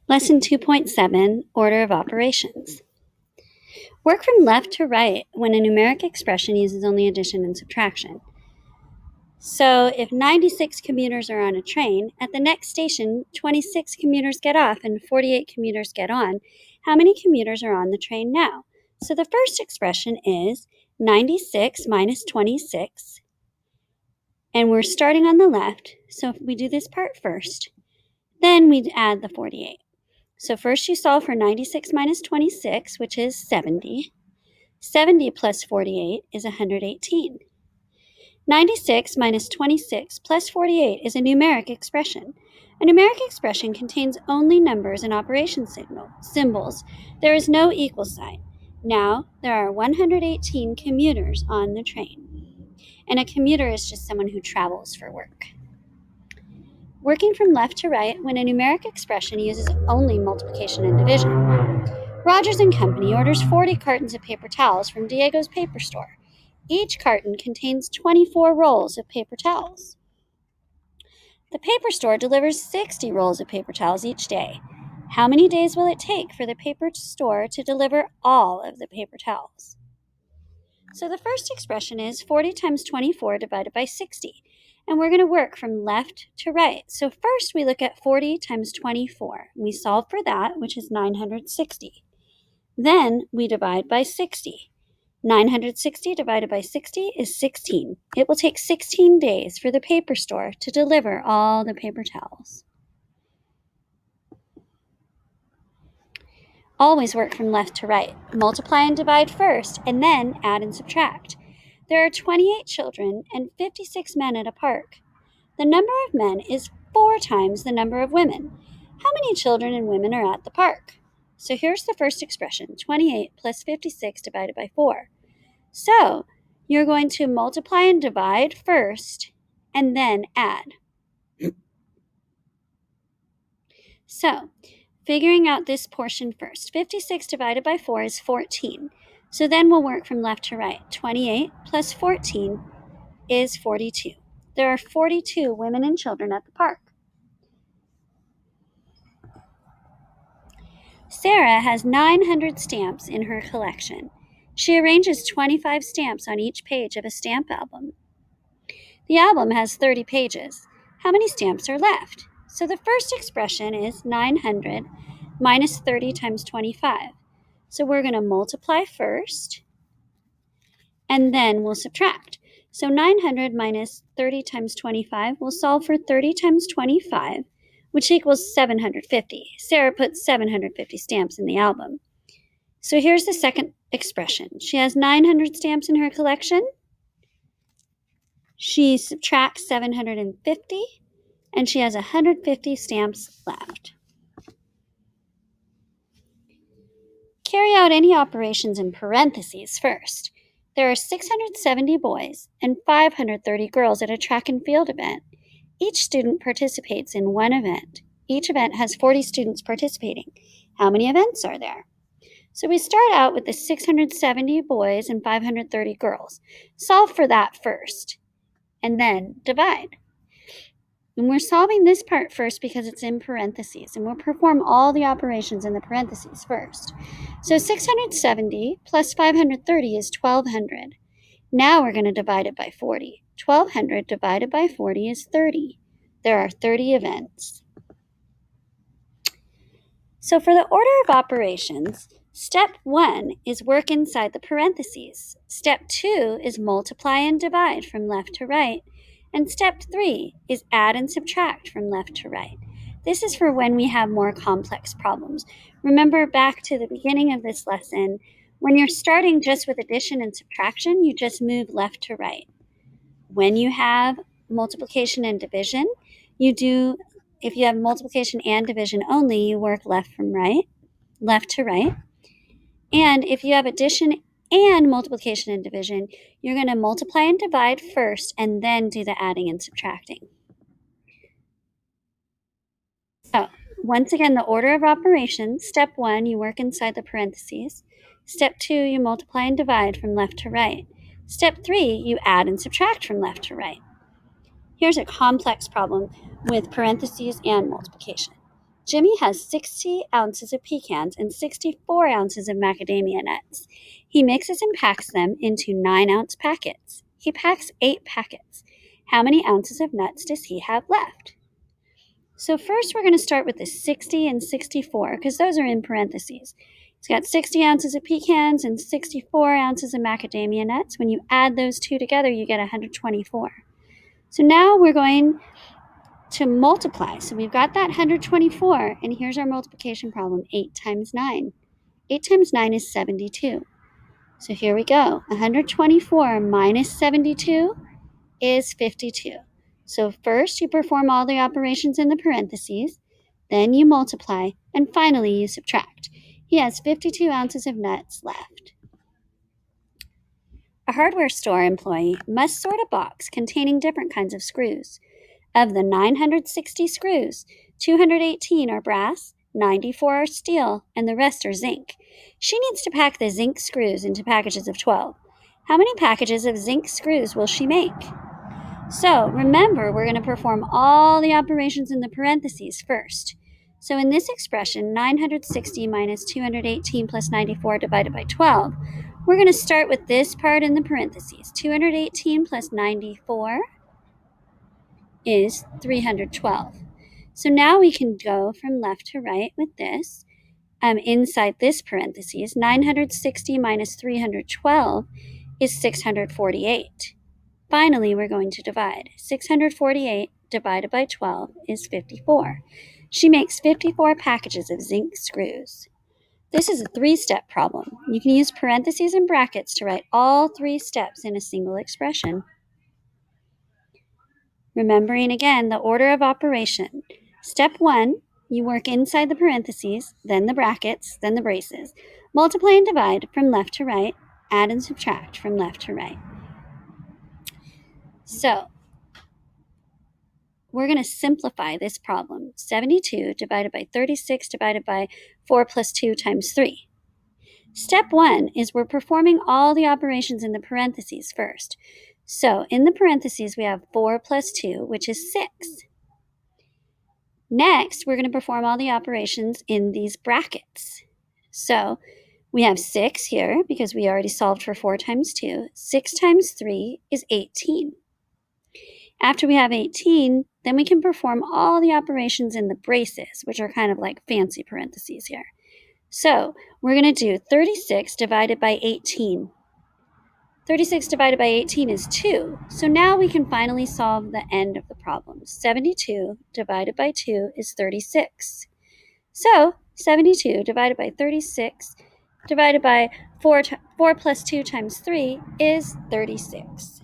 Lesson 2.7, Order of Operations. Work from left to right when a numeric expression uses only addition and subtraction. So if 96 commuters are on a train, at the next station, 26 commuters get off and 48 commuters get on. How many commuters are on the train now? So the first expression is 96 minus 26. And we're starting on the left, so if we do this part first, then we add the 48. So first you solve for 96 minus 26, which is 70. 70 plus 48 is 118. 96 minus 26 plus 48 is a numeric expression. A numeric expression contains only numbers and operation symbols. There is no equal sign. Now, there are 118 commuters on the train. And a commuter is just someone who travels for work. Working from left to right when a numeric expression uses only multiplication and division. Rogers & Company orders 40 cartons of paper towels from Diego's paper store. Each carton contains 24 rolls of paper towels. The paper store delivers 60 rolls of paper towels each day. How many days will it take for the paper store to deliver all of the paper towels? So the first expression is 40 times 24 divided by 60. And we're going to work from left to right. So first we look at 40 times 24. We solve for that, which is 960. Then we divide by 60. 960 divided by 60 is 16. It will take 16 days for the paper store to deliver all the paper towels. Always work from left to right. Multiply and divide first, and then add and subtract. There are 28 children and 56 men at a park. The number of men is 4 times the number of women. How many children and women are at the park? So here's the first expression, 28 plus 56 divided by 4. So you're going to multiply and divide first, and then add. So figuring out this portion first, 56 divided by 4 is 14. So then we'll work from left to right. 28 plus 14 is 42. There are 42 women and children at the park. Sarah has 900 stamps in her collection. She arranges 25 stamps on each page of a stamp album. The album has 30 pages. How many stamps are left? So the first expression is 900 minus 30 times 25. So we're going to multiply first, and then we'll subtract. So 900 minus 30 times 25, we'll solve for 30 times 25, which equals 750. Sarah put 750 stamps in the album. So here's the second expression. She has 900 stamps in her collection. She subtracts 750, and she has 150 stamps left. Carry out any operations in parentheses first. There are 670 boys and 530 girls at a track and field event. Each student participates in one event. Each event has 40 students participating. How many events are there? So we start out with the 670 boys and 530 girls. Solve for that first, and then divide. And we're solving this part first because it's in parentheses, and we'll perform all the operations in the parentheses first. So 670 plus 530 is 1,200. Now we're going to divide it by 40. 1,200 divided by 40 is 30. There are 30 events. So for the order of operations, step 1 is work inside the parentheses. Step 2 is multiply and divide from left to right. And step 3 is add and subtract from left to right. This is for when we have more complex problems. Remember back to the beginning of this lesson, when you're starting just with addition and subtraction, you just move left to right. When you have multiplication and division, if you have multiplication and division only, you work left to right. And if you have addition and multiplication and division, you're going to multiply and divide first and then do the adding and subtracting. So, once again, the order of operations. Step 1, you work inside the parentheses. Step 2, you multiply and divide from left to right. Step 3, you add and subtract from left to right. Here's a complex problem with parentheses and multiplication. Jimmy has 60 ounces of pecans and 64 ounces of macadamia nuts. He mixes and packs them into 9-ounce packets. He packs 8 packets. How many ounces of nuts does he have left? So first we're going to start with the 60 and 64 because those are in parentheses. He's got 60 ounces of pecans and 64 ounces of macadamia nuts. When you add those two together, you get 124. So now we're going to multiply. So we've got that 124, and here's our multiplication problem, 8 times 9. 8 times 9 is 72. So here we go. 124 minus 72 is 52. So first you perform all the operations in the parentheses, then you multiply, and finally you subtract. He has 52 ounces of nuts left. A hardware store employee must sort a box containing different kinds of screws. Of the 960 screws, 218 are brass, 94 are steel, and the rest are zinc. She needs to pack the zinc screws into packages of 12. How many packages of zinc screws will she make? So remember, we're going to perform all the operations in the parentheses first. So in this expression, 960 minus 218 plus 94 divided by 12, we're going to start with this part in the parentheses. 218 plus 94 is 312. So now we can go from left to right with this. Inside this parentheses, 960 minus 312 is 648. Finally, we're going to divide. 648 divided by 12 is 54. She makes 54 packages of zinc screws. This is a 3-step problem. You can use parentheses and brackets to write all 3 steps in a single expression. Remembering again the order of operation. Step 1, you work inside the parentheses, then the brackets, then the braces. Multiply and divide from left to right, add and subtract from left to right. So, we're going to simplify this problem. 72 divided by 36 divided by 4 plus 2 times 3. Step 1 is we're performing all the operations in the parentheses first. So in the parentheses, we have 4 plus 2, which is 6. Next, we're going to perform all the operations in these brackets. So we have 6 here because we already solved for 4 times 2. 6 times 3 is 18. After we have 18, then we can perform all the operations in the braces, which are kind of like fancy parentheses here. So we're going to do 36 divided by 18. 36 divided by 18 is 2. So now we can finally solve the end of the problem. 72 divided by 2 is 36. So 72 divided by 36 divided by 4 plus 2 times 3 is 36.